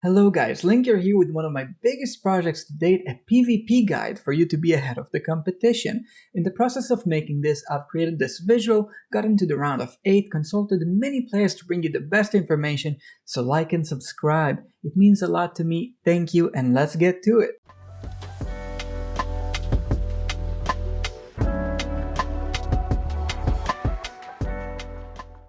Hello guys, Linker here with one of my biggest projects to date, a PvP guide for you to be ahead of the competition. In the process of making this, I've created this visual, got into the round of 8, consulted many players to bring you the best information, so like and subscribe. It means a lot to me, thank you, and let's get to it.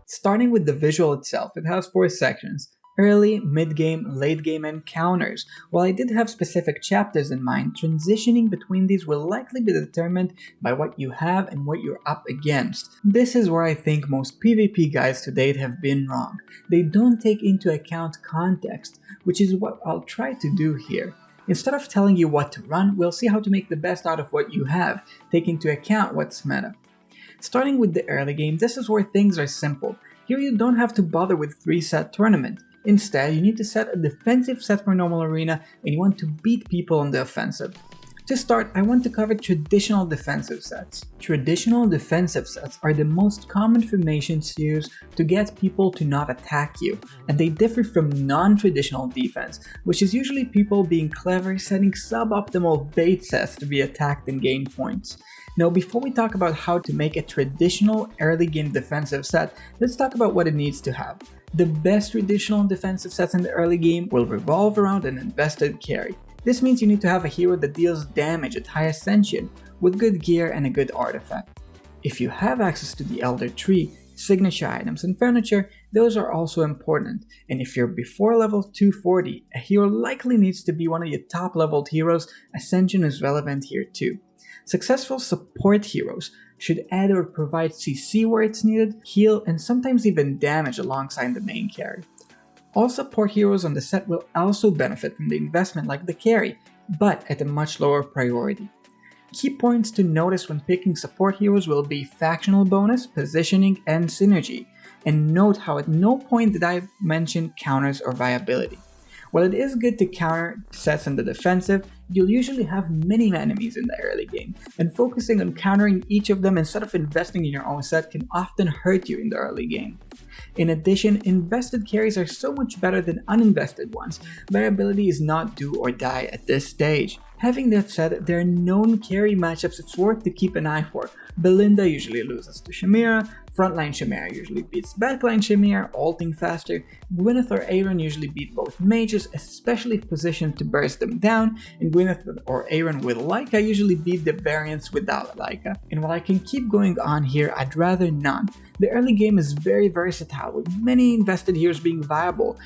Starting with the visual itself, it has 4 sections: early, mid-game, late game, and counters. While I did have specific chapters in mind, transitioning between these will likely be determined by what you have and what you're up against. This is where I think most PvP guides to date have been wrong. They don't take into account context, which is what I'll try to do here. Instead of telling you what to run, we'll see how to make the best out of what you have, take into account what's meta. Starting with the early game, this is where things are simple. Here you don't have to bother with 3-set tournament. Instead, you need to set a defensive set for normal arena and you want to beat people on the offensive. To start, I want to cover traditional defensive sets. Traditional defensive sets are the most common formations used to get people to not attack you, and they differ from non-traditional defense, which is usually people being clever, setting suboptimal bait sets to be attacked and gain points. Now, before we talk about how to make a traditional early game defensive set, let's talk about what it needs to have. The best traditional defensive sets in the early game will revolve around an invested carry. This means you need to have a hero that deals damage at high ascension, with good gear and a good artifact. If you have access to the Elder Tree, signature items, and furniture, those are also important, and if you're before level 240, a hero likely needs to be one of your top leveled heroes. Ascension is relevant here too. Successful support heroes should add or provide CC where it's needed, heal, and sometimes even damage alongside the main carry. All support heroes on the set will also benefit from the investment like the carry, but at a much lower priority. Key points to notice when picking support heroes will be factional bonus, positioning, and synergy, and note how at no point did I mention counters or viability. While it is good to counter sets in the defensive, you'll usually have many enemies in the early game, and focusing on countering each of them instead of investing in your own set can often hurt you in the early game. In addition, invested carries are so much better than uninvested ones. Variability is not do or die at this stage. Having that said, there are known carry matchups it's worth to keep an eye for. Belinda usually loses to Shamira, frontline Shamira usually beats backline Shamira, ulting faster, Gwyneth or Aaron usually beat both mages, especially if positioned to burst them down, and Gwyneth or Aaron with Lyca usually beat the variants without Lyca. And while I can keep going on here, I'd rather not. The early game is very versatile, with many invested heroes being viable.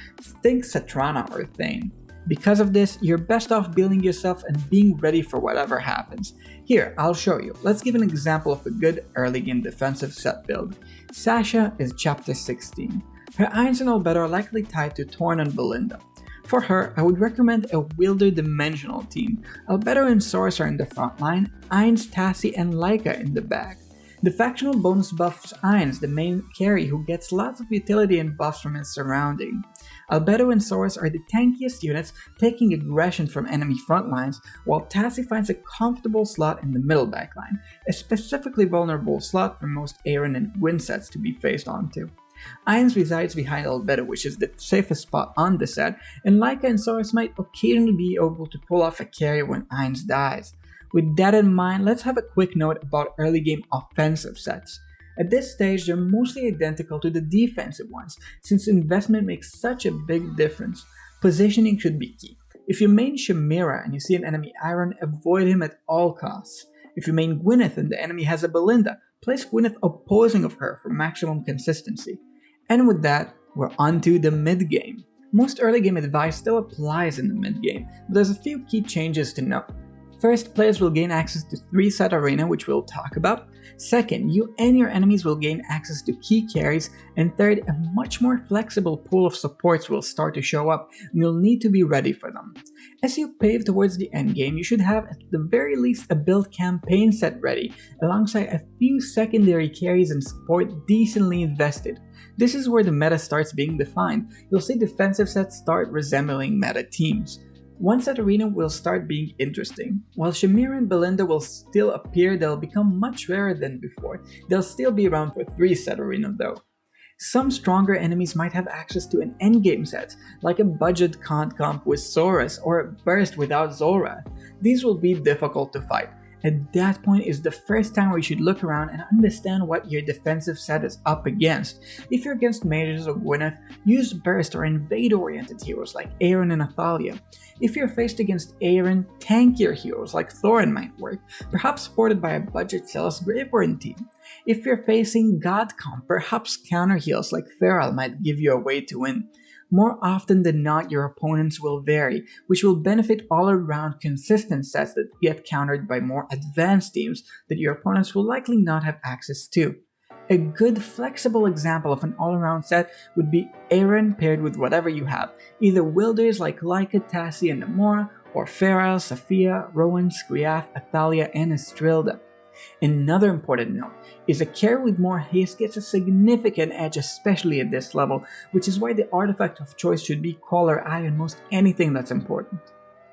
Think Satrana or Thane. Because of this, you're best off building yourself and being ready for whatever happens. Here, I'll show you. Let's give an example of a good early game defensive set build. Sasha is chapter 16. Her irons and Albedo are likely tied to Torn and Belinda. For her, I would recommend a Wielder Dimensional team. Albedo and Source are in the front line, Ainz, Tassie, and Lyca in the back. The factional bonus buffs Ainz, the main carry who gets lots of utility and buffs from his surrounding. Albedo and Source are the tankiest units, taking aggression from enemy front lines, while Tassie finds a comfortable slot in the middle backline, a specifically vulnerable slot for most Aaron and Gwyn sets to be faced onto. Ainz resides behind Albedo, which is the safest spot on the set, and Lyca and Source might occasionally be able to pull off a carry when Ainz dies. With that in mind, let's have a quick note about early game offensive sets. At this stage, they're mostly identical to the defensive ones, since investment makes such a big difference. Positioning should be key. If you main Shamira and you see an enemy Iron, avoid him at all costs. If you main Gwyneth and the enemy has a Belinda, place Gwyneth opposing of her for maximum consistency. And with that, we're on to the mid-game. Most early game advice still applies in the mid-game, but there's a few key changes to note. First, players will gain access to 3-set arena, which we'll talk about. Second, you and your enemies will gain access to key carries. And third, a much more flexible pool of supports will start to show up, and you'll need to be ready for them. As you pave towards the endgame, you should have at the very least a build campaign set ready, alongside a few secondary carries and support decently invested. This is where the meta starts being defined. You'll see defensive sets start resembling meta teams. Once that arena will start being interesting. While Shamira and Belinda will still appear, they'll become much rarer than before. They'll still be around for 3-set arena though. Some stronger enemies might have access to an endgame set, like a budget card comp with Saurus or a burst without Zolrath. These will be difficult to fight. At that point is the first time where you should look around and understand what your defensive set is up against. If you're against mages or Gwyneth, use burst or invade-oriented heroes like Aaron and Athalia. If you're faced against Aaron, tankier heroes like Thorin might work, perhaps supported by a budget Celis Graveborn team. If you're facing God comp, perhaps counter heals like Feral might give you a way to win. More often than not, your opponents will vary, which will benefit all-around consistent sets that get countered by more advanced teams that your opponents will likely not have access to. A good flexible example of an all-around set would be Aaron paired with whatever you have, either wielders like Lyca, Tassi, and Namora, or Feral, Saphia, Rowan, Skriath, Athalia, and Estrilda. Another important note is a carry with more haste gets a significant edge, especially at this level, which is why the artifact of choice should be Caller Eye on most anything that's important.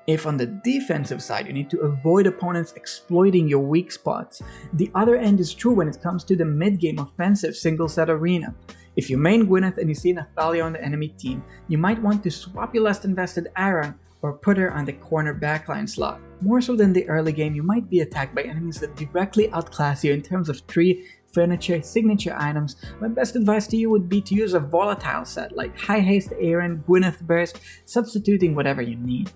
If on the defensive side you need to avoid opponents exploiting your weak spots, the other end is true when it comes to the mid-game offensive single-set arena. If you main Gwyneth and you see an Athalia on the enemy team, you might want to swap your less invested Aaron or put her on the corner backline slot. More so than the early game, you might be attacked by enemies that directly outclass you in terms of tree, furniture, signature items. My best advice to you would be to use a volatile set like High Haste Aaron, Gwyneth Burst, substituting whatever you need.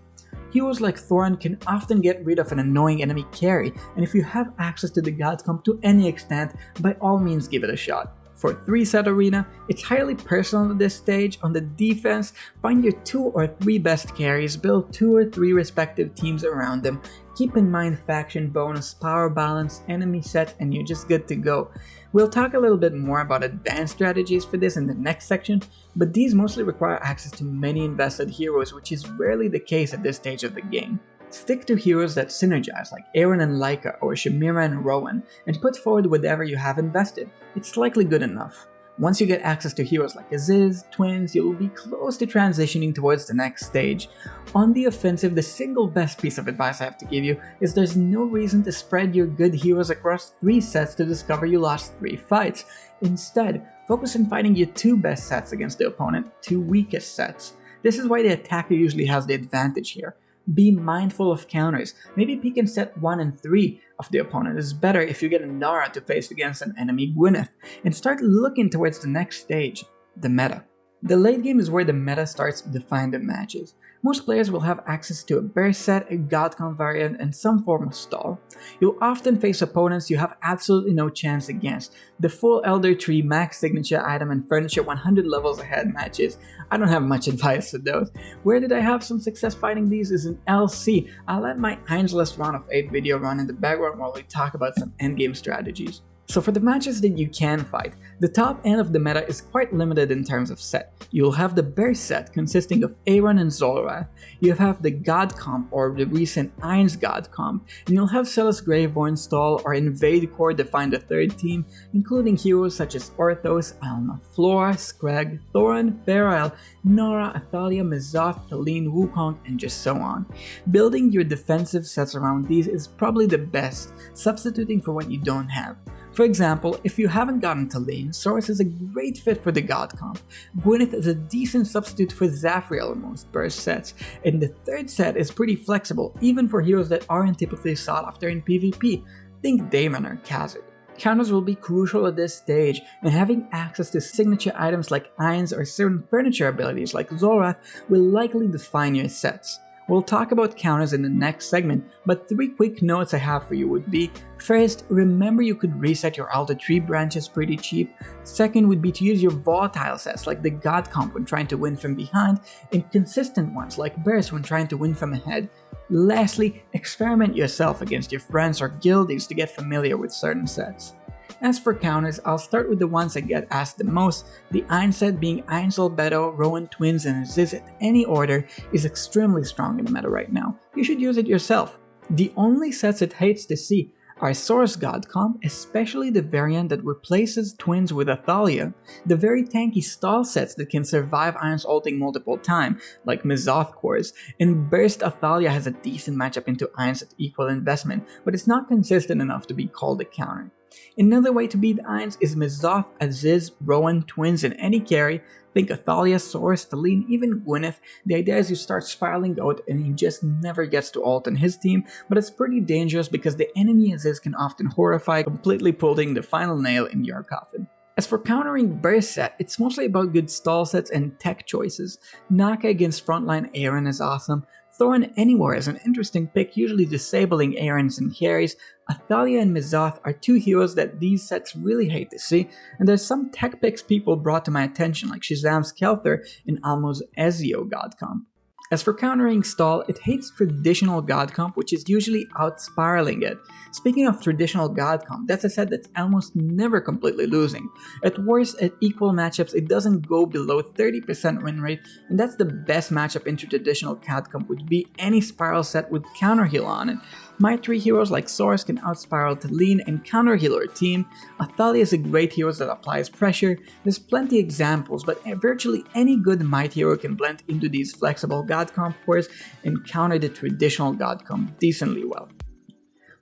Heroes like Thorin can often get rid of an annoying enemy carry, and if you have access to the God comp to any extent, by all means give it a shot. For 3-set arena, it's highly personal at this stage. On the defense, find your 2 or 3 best carries, build 2 or 3 respective teams around them, keep in mind faction bonus, power balance, enemy sets, and you're just good to go. We'll talk a little bit more about advanced strategies for this in the next section, but these mostly require access to many invested heroes, which is rarely the case at this stage of the game. Stick to heroes that synergize like Aaron and Lyca or Shamira and Rowan, and put forward whatever you have invested. It's likely good enough. Once you get access to heroes like Aziz, Twins, you'll be close to transitioning towards the next stage. On the offensive, the single best piece of advice I have to give you is there's no reason to spread your good heroes across 3 sets to discover you lost 3 fights. Instead, focus on fighting your 2 best sets against the opponent, 2 weakest sets. This is why the attacker usually has the advantage here. Be mindful of counters. Maybe peek in set 1 and 3 of the opponent is better if you get a Nara to face against an enemy Gwyneth, and start looking towards the next stage, the meta. The late game is where the meta starts to define the matches. Most players will have access to a burst set, a God comp variant, and some form of stall. You'll often face opponents you have absolutely no chance against. The full Elder Tree, max signature item, and furniture 100 levels ahead matches. I don't have much advice for those. Where did I have some success fighting these is in LC. I'll let my Angelus round of 8 video run in the background while we talk about some endgame strategies. So for the matches that you can fight, the top end of the meta is quite limited in terms of set. You'll have the Burst set consisting of Aaron and Zolrath, you'll have the God comp or the recent Ain's God comp, and you'll have Celis Graveborn stall or Invade Core define the third team, including heroes such as Orthos, Alma, Flora, Scrag, Thorin, Feral, Nora, Athalia, Mizoth, Talene, Wukong, and just so on. Building your defensive sets around these is probably the best, substituting for what you don't have. For example, if you haven't gotten Talene, Saurus is a great fit for the God comp. Gwyneth is a decent substitute for Zafriel in most burst sets, and the third set is pretty flexible, even for heroes that aren't typically sought after in PvP. Think Daemon or Khazad. Counters will be crucial at this stage, and having access to signature items like Ain's or certain furniture abilities like Zolrath will likely define your sets. We'll talk about counters in the next segment, but 3 quick notes I have for you would be: first, remember you could reset your Elder Tree branches pretty cheap. Second would be to use your volatile sets like the God comp when trying to win from behind, and consistent ones like Burst when trying to win from ahead. Lastly, experiment yourself against your friends or guildies to get familiar with certain sets. As for counters, I'll start with the ones that get asked the most. The Ain set being Ain's Albedo, Rowan Twins, and Aziz in any order is extremely strong in the meta right now. You should use it yourself. The only sets it hates to see are Saurus God comp, especially the variant that replaces Twins with Athalia, the very tanky stall sets that can survive Ain's ulting multiple times, like Mizoth cores, and Burst Athalia has a decent matchup into Ain's at equal investment, but it's not consistent enough to be called a counter. Another way to beat Ainz is Mizoth, Aziz, Rowan, Twins, and any carry. Think Athalia, Source, Talene, even Gwyneth. The idea is you start spiraling out and he just never gets to ult on his team, but it's pretty dangerous because the enemy Aziz can often horrify, completely putting the final nail in your coffin. As for countering burst set, it's mostly about good stall sets and tech choices. Naka against frontline Aaron is awesome. Thorin Anywhere is an interesting pick, usually disabling Aarons and carries. Athalia and Mizoth are two heroes that these sets really hate to see, and there's some tech picks people brought to my attention like Shazam's Kelther and Almo's Ezio God Comp. As for countering stall, it hates traditional God Comp, which is usually out-spiraling it. Speaking of traditional God Comp, that's a set that's almost never completely losing. At worst, at equal matchups, it doesn't go below 30% win rate, and that's the best matchup into traditional God Comp would be any spiral set with counter heal on it. My three heroes like Source can outspiral Talene and counter heal her team. Athalia is a great hero that applies pressure. There's plenty examples, but virtually any good might hero can blend into these flexible God Comp cores and counter the traditional God Comp decently well.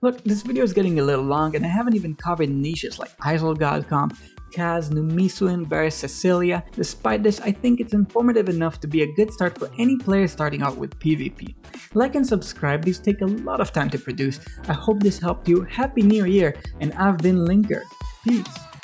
Look, this video is getting a little long and I haven't even covered niches like Isol God Comp, Kaz, Numisuin vs Cecilia. Despite this, I think it's informative enough to be a good start for any player starting out with PvP. Like and subscribe, these take a lot of time to produce. I hope this helped you. Happy New Year, and I've been Linker. Peace.